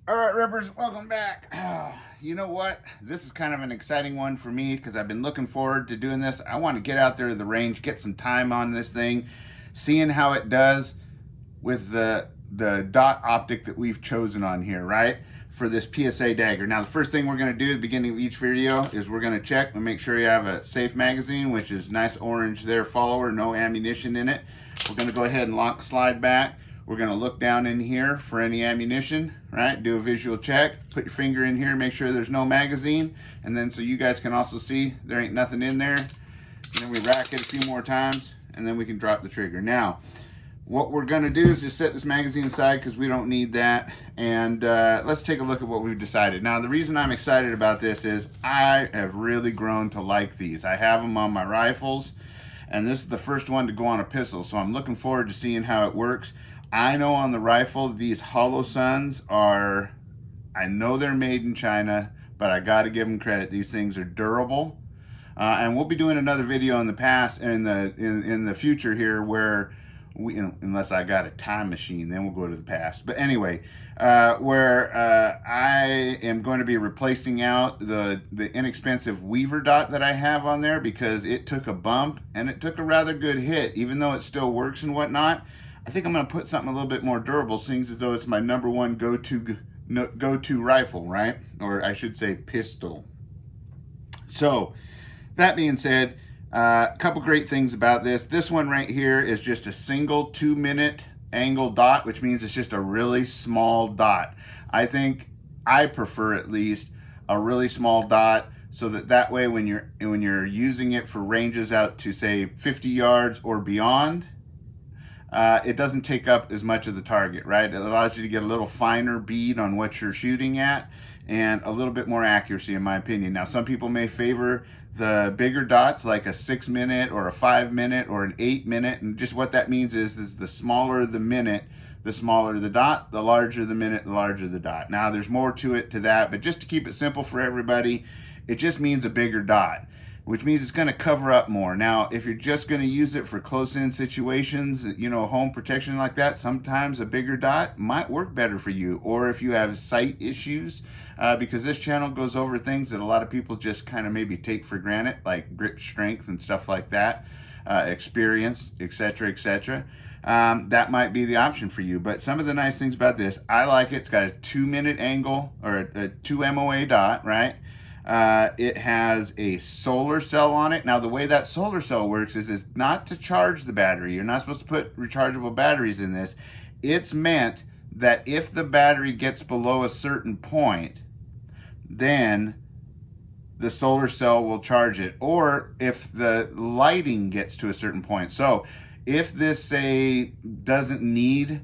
All right, Rippers, welcome back. You know what? This is kind of an exciting one for me because I've been looking forward to doing this. I want to get out there to the range, get some time on this thing, seeing how it does with the dot optic that we've chosen on here, right? For this PSA Dagger. Now, the first thing we're going to do at the beginning of each video is we're going to check and make sure you have a safe magazine, which is nice orange there, follower, no ammunition in it. We're going to go ahead and lock slide back. We're going to look down in here for any ammunition, right? Do a visual check. Put your finger in here, make sure there's no magazine. And then so you guys can also see there ain't nothing in there. And then we rack it a few more times, and then we can drop the trigger. Now, what we're going to do is just set this magazine aside because we don't need that. And let's take a look at what we've decided. Now, the reason I'm excited about this is I have really grown to like these. I have them on my rifles, and this is the first one to go on a pistol. So I'm looking forward to seeing how it works. I know on the rifle, these HOLOSUNs are, I know they're made in China, but I got to give them credit. These things are durable. And we'll be doing another video in the past, in the future here, where we, unless I got a time machine, then we'll go to the past. But anyway, where I am going to be replacing out the inexpensive Weaver dot that I have on there because it took a bump and it took a rather good hit, even though it still works and whatnot. I think I'm going to put something a little bit more durable, seeing as though it's my #1 go-to rifle, right? Or I should say pistol. So that being said, a couple great things about this. This one right here is just a single 2-minute angle dot, which means it's just a really small dot. I think I prefer at least a really small dot, so that way when you're using it for ranges out to say 50 yards or beyond, it doesn't take up as much of the target, right? It allows you to get a little finer bead on what you're shooting at and a little bit more accuracy, in my opinion. Now, some people may favor the bigger dots, like a 6-minute or a 5-minute or an 8-minute, and just what that means is the smaller the minute, the smaller the dot, the larger the minute, the larger the dot. Now, there's more to it to that, but just to keep it simple for everybody, it just means a bigger dot, which means it's going to cover up more. Now, if you're just going to use it for close-in situations, you know, home protection like that, sometimes a bigger dot might work better for you. Or if you have sight issues, because this channel goes over things that a lot of people just kind of maybe take for granted, like grip strength and stuff like that, experience, etc., etc. That might be the option for you. But some of the nice things about this, I like it. It's got a 2-minute angle, or a 2 MOA dot, right? It has a solar cell on it. Now, the way that solar cell works is it's not to charge the battery. You're not supposed to put rechargeable batteries in this. It's meant that if the battery gets below a certain point, then the solar cell will charge it, or if the lighting gets to a certain point. So if this, say, doesn't need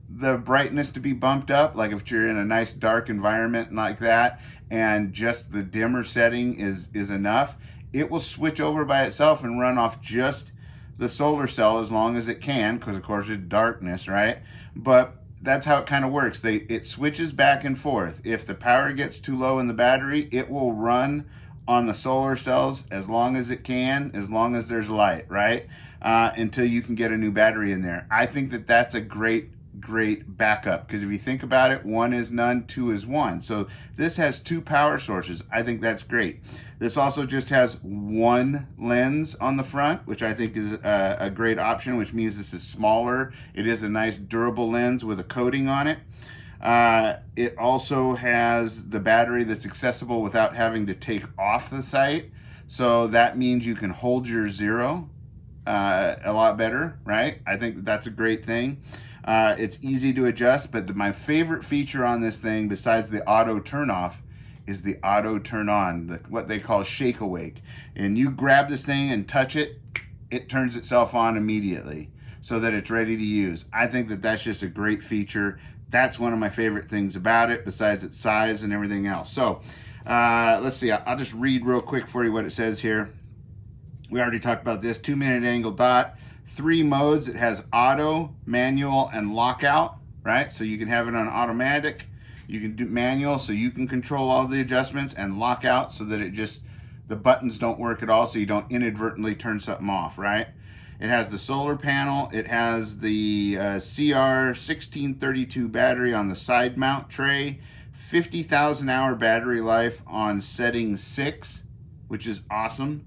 the brightness to be bumped up, like if you're in a nice dark environment like that and just the dimmer setting is enough, it will switch over by itself and run off just the solar cell as long as it can, because of course it's darkness, right? But that's how it kind of works. It switches back and forth. If the power gets too low in the battery, it will run on the solar cells as long as it can, as long as there's light, right? Until you can get a new battery in there. I think that that's a great backup, because if you think about it, 1 is none, 2 is 1. So this has 2 power sources. I think that's great. This also just has 1 lens on the front, which I think is a great option, which means this is smaller. It is a nice durable lens with a coating on it. It also has the battery that's accessible without having to take off the sight. So that means you can hold your zero a lot better, right? I think that's a great thing. It's easy to adjust, but my favorite feature on this thing, besides the auto turn off, is the auto turn on, what they call shake awake. And you grab this thing and touch it, it turns itself on immediately so that it's ready to use. I think that that's just a great feature. That's one of my favorite things about it, besides its size and everything else. So let's see, I'll just read real quick for you what it says here. We already talked about this. 2-minute angle dot, 3 modes. It has auto, manual, and lockout, right? So you can have it on automatic. You can do manual, so you can control all the adjustments, and lockout, so that the buttons don't work at all, so you don't inadvertently turn something off, right? It has the solar panel. It has the CR1632 battery on the side mount tray. 50,000 hour battery life on setting 6, which is awesome.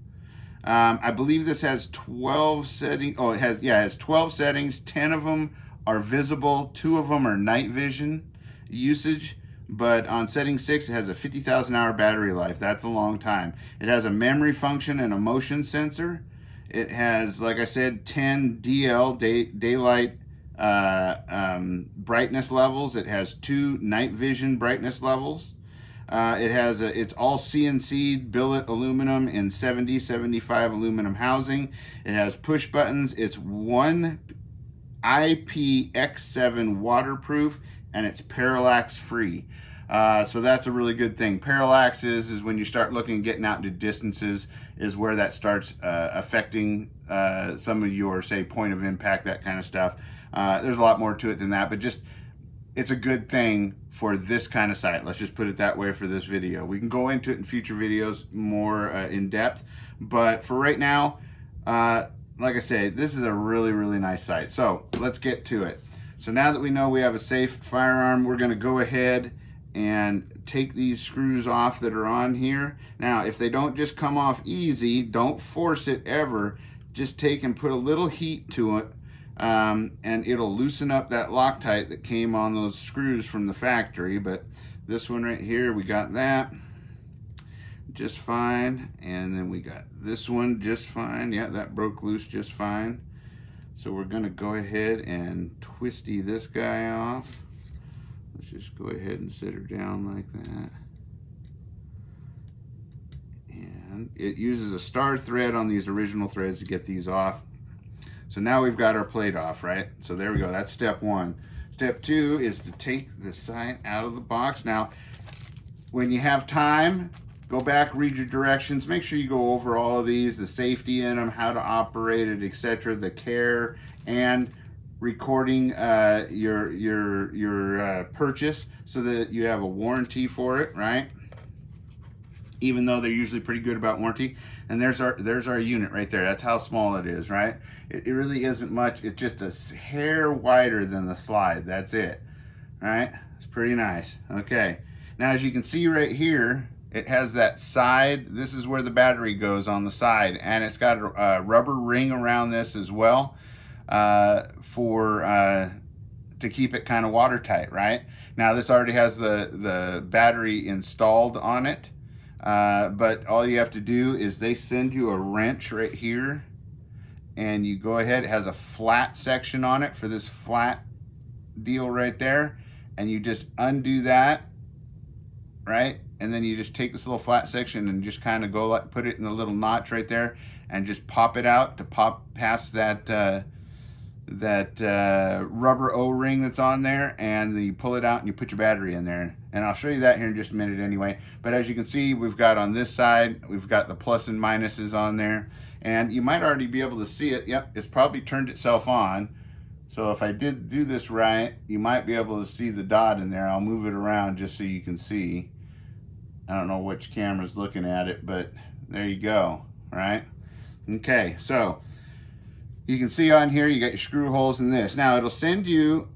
I believe this has 12 settings. Oh, it has 12 settings. 10 of them are visible. 2 of them are night vision usage. But on setting 6, it has a 50,000 hour battery life. That's a long time. It has a memory function and a motion sensor. It has, like I said, 10 DL, daylight brightness levels. It has 2 night vision brightness levels. It's all CNC billet aluminum in 70-75 aluminum housing. It has push buttons. It's 1 IPX7 waterproof, and it's parallax free. So that's a really good thing. Parallax is when you start looking, getting out into distances, is where that starts affecting some of your, say, point of impact, that kind of stuff. There's a lot more to it than that, but just, it's a good thing for this kind of sight. Let's just put it that way for this video. We can go into it in future videos more in depth, but for right now, like I say, this is a really, really nice sight. So let's get to it. So now that we know we have a safe firearm, we're gonna go ahead and take these screws off that are on here. Now, if they don't just come off easy, don't force it ever. Just take and put a little heat to it, and it'll loosen up that Loctite that came on those screws from the factory. But this one right here, we got that just fine, and then we got this one just fine. Yeah, that broke loose just fine. So we're gonna go ahead and twisty this guy off. Let's just go ahead and sit her down like that. And it uses a star thread on these original threads to get these off. So now we've got our plate off, right? So there we go, that's step 1. Step 2 is to take the sight out of the box. Now, when you have time, go back, read your directions, make sure you go over all of these, the safety in them, how to operate it, etc., the care, and recording your purchase so that you have a warranty for it, right? Even though they're usually pretty good about warranty. And there's our unit right there. That's how small it is, right? It really isn't much. It's just a hair wider than the slide. That's it, right? It's pretty nice. Okay. Now, as you can see right here, it has that side. This is where the battery goes on the side, and it's got a rubber ring around this as well to keep it kind of watertight, right? Now, this already has the battery installed on it, but all you have to do is they send you a wrench right here, and you go ahead. It has a flat section on it for this flat deal right there, and you just undo that, right? And then you just take this little flat section and just kind of go like, put it in the little notch right there, and just pop it out to pop past that rubber O-ring that's on there, and then you pull it out and you put your battery in there. And I'll show you that here in just a minute anyway. But as you can see, we've got on this side, we've got the plus and minuses on there, and you might already be able to see it. Yep, it's probably turned itself on. So if I did do this right, you might be able to see the dot in there. I'll move it around just so you can see. I don't know which camera's looking at it, but there you go, right? Okay, so you can see on here, you got your screw holes in this. Now, it'll send you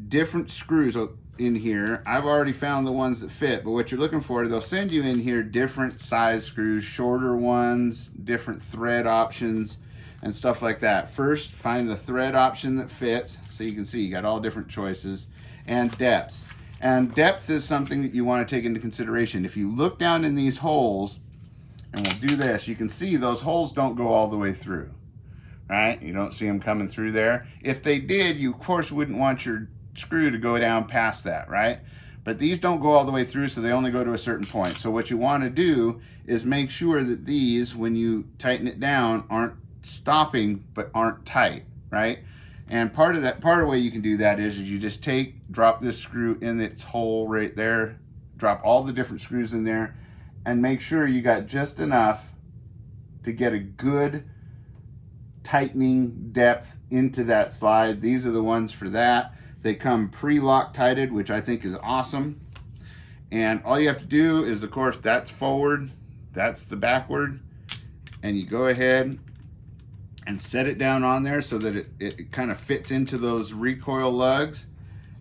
different screws in here. I've already found the ones that fit, but what you're looking for, they'll send you in here different size screws, shorter ones, different thread options, and stuff like that. First, find the thread option that fits. So you can see you got all different choices, and depths. And depth is something that you want to take into consideration. If you look down in these holes, and we'll do this, you can see those holes don't go all the way through, right? You don't see them coming through there. If they did, you of course wouldn't want your screw to go down past that, right? But these don't go all the way through, so they only go to a certain point. So what you want to do is make sure that these, when you tighten it down, aren't stopping but aren't tight, right? And part of the way you can do that is you just drop this screw in its hole right there, drop all the different screws in there, and make sure you got just enough to get a good tightening depth into that slide. These are the ones for that. They come pre-Loctited, which I think is awesome. And all you have to do is, of course, that's forward, that's the backward, and you go ahead and set it down on there so that it kind of fits into those recoil lugs.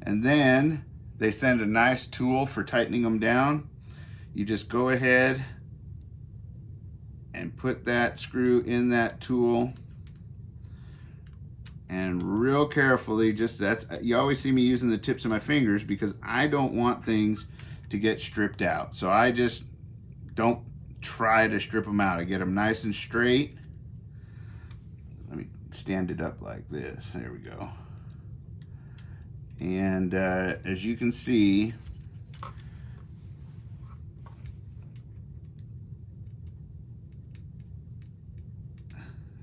And then they send a nice tool for tightening them down. You just go ahead and put that screw in that tool, and real carefully, just you always see me using the tips of my fingers because I don't want things to get stripped out. So I just don't try to strip them out. I get them nice and straight. Let me stand it up like this. There we go. And as you can see,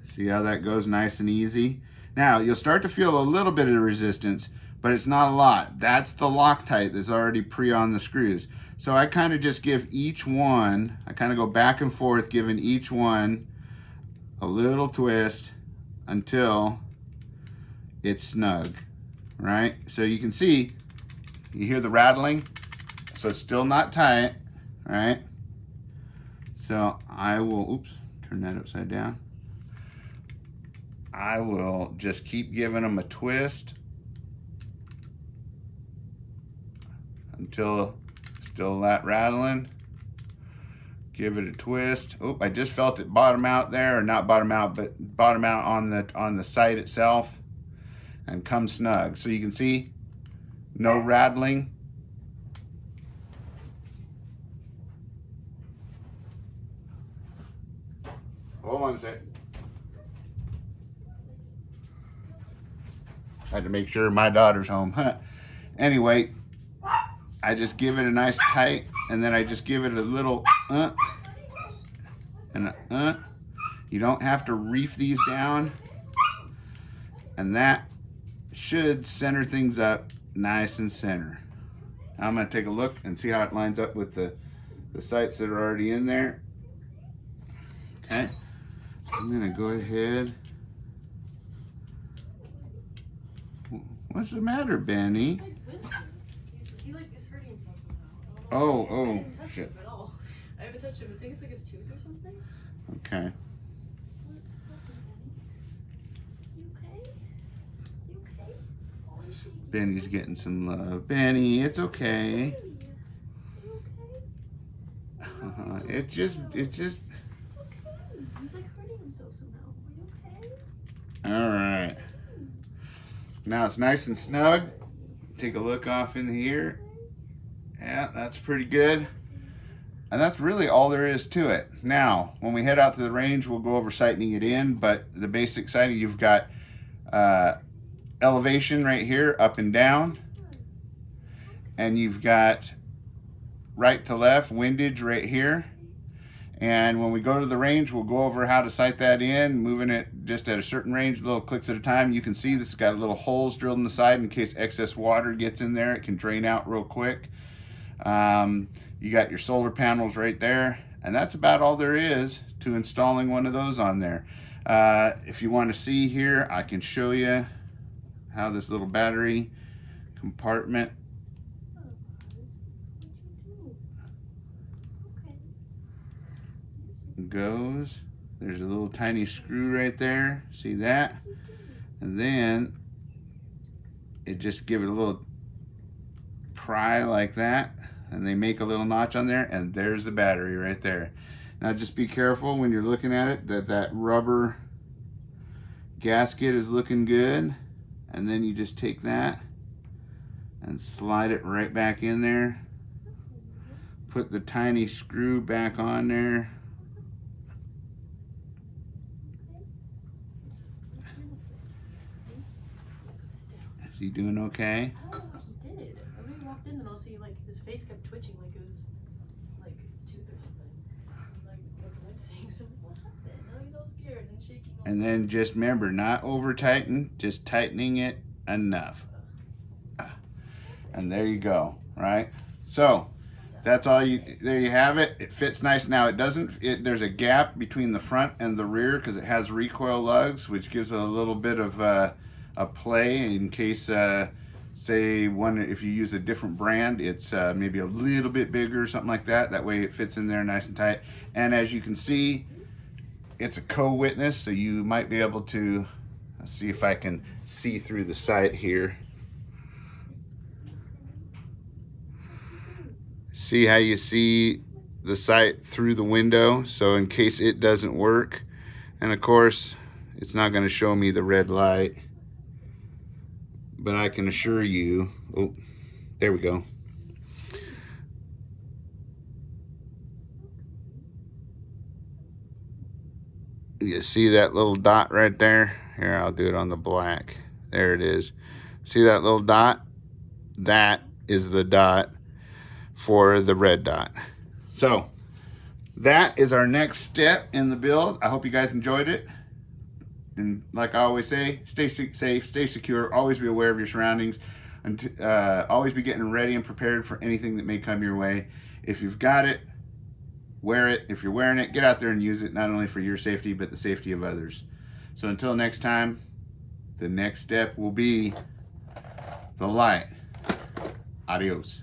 see how that goes nice and easy? Now, you'll start to feel a little bit of resistance, but it's not a lot. That's the Loctite that's already pre on the screws. So I kind of just give each one, I kind of go back and forth, giving each one a little twist until it's snug, right? So you can see, you hear the rattling, so it's still not tight, right? So I will, oops, turn that upside down. I will just keep giving them a twist until still that rattling. Give it a twist. Oh, I just felt it bottom out there, or not bottom out, but bottom out on the sight itself, and come snug. So you can see no rattling. Hold on a sec. I had to make sure my daughter's home. Anyway, I just give it a nice tight, and then I just give it a little and You don't have to reef these down, and that should center things up nice and center. I'm going to take a look and see how it lines up with the sights that are already in there. Okay, I'm going to go ahead. What's the matter, Benny? He is hurting himself somehow. Oh, shit. Him at all. I haven't touched him. I think it's like his tooth or something. Okay. You okay? You okay? Oh, he's shaky. Benny's getting some love. Benny, it's okay. You okay? It just. Okay. He's like hurting himself somehow. Are you okay? All right. Now it's nice and snug. Take a look off in here. Yeah, that's pretty good. And that's really all there is to it. Now, when we head out to the range, we'll go over sightening it in, but the basic sighting, you've got elevation right here, up and down. And you've got right to left, windage right here. And when we go to the range, we'll go over how to sight that in, moving it just at a certain range, little clicks at a time. You can see this has got little holes drilled in the side in case excess water gets in there. It can drain out real quick. You got your solar panels right there. And that's about all there is to installing one of those on there. If you want to see here, I can show you how this little battery compartment goes. There's a little tiny screw right there, see that? And then it just give it a little pry like that, and they make a little notch on there, and there's the battery right there. Now just be careful when you're looking at it that rubber gasket is looking good, and then you just take that and slide it right back in there. Put the tiny screw back on there. Is he doing okay? I don't know what he did. I mean, he walked in and I'll see like his face kept twitching like it was like his tooth or something. Like wincing. So what happened? Now he's all scared and shaking. And then just remember, not over tighten, just tightening it enough. And there you go, right? So that's all there you have it. It fits nice. Now there's a gap between the front and the rear because it has recoil lugs, which gives it a little bit of a play in case, say if you use a different brand, it's maybe a little bit bigger or something like that. That way it fits in there nice and tight. And as you can see, it's a co-witness, so you might be able to, let's see if I can see through the sight here. See how you see the sight through the window? So in case it doesn't work, and of course it's not going to show me the red light, but I can assure you, oh, there we go. You see that little dot right there? Here, I'll do it on the black. There it is. See that little dot? That is the dot for the red dot. So that is our next step in the build. I hope you guys enjoyed it. And like I always say, stay safe, stay secure, always be aware of your surroundings, and always be getting ready and prepared for anything that may come your way. If you've got it, wear it. If you're wearing it, get out there and use it, not only for your safety, but the safety of others. So until next time, the next step will be the light. Adios.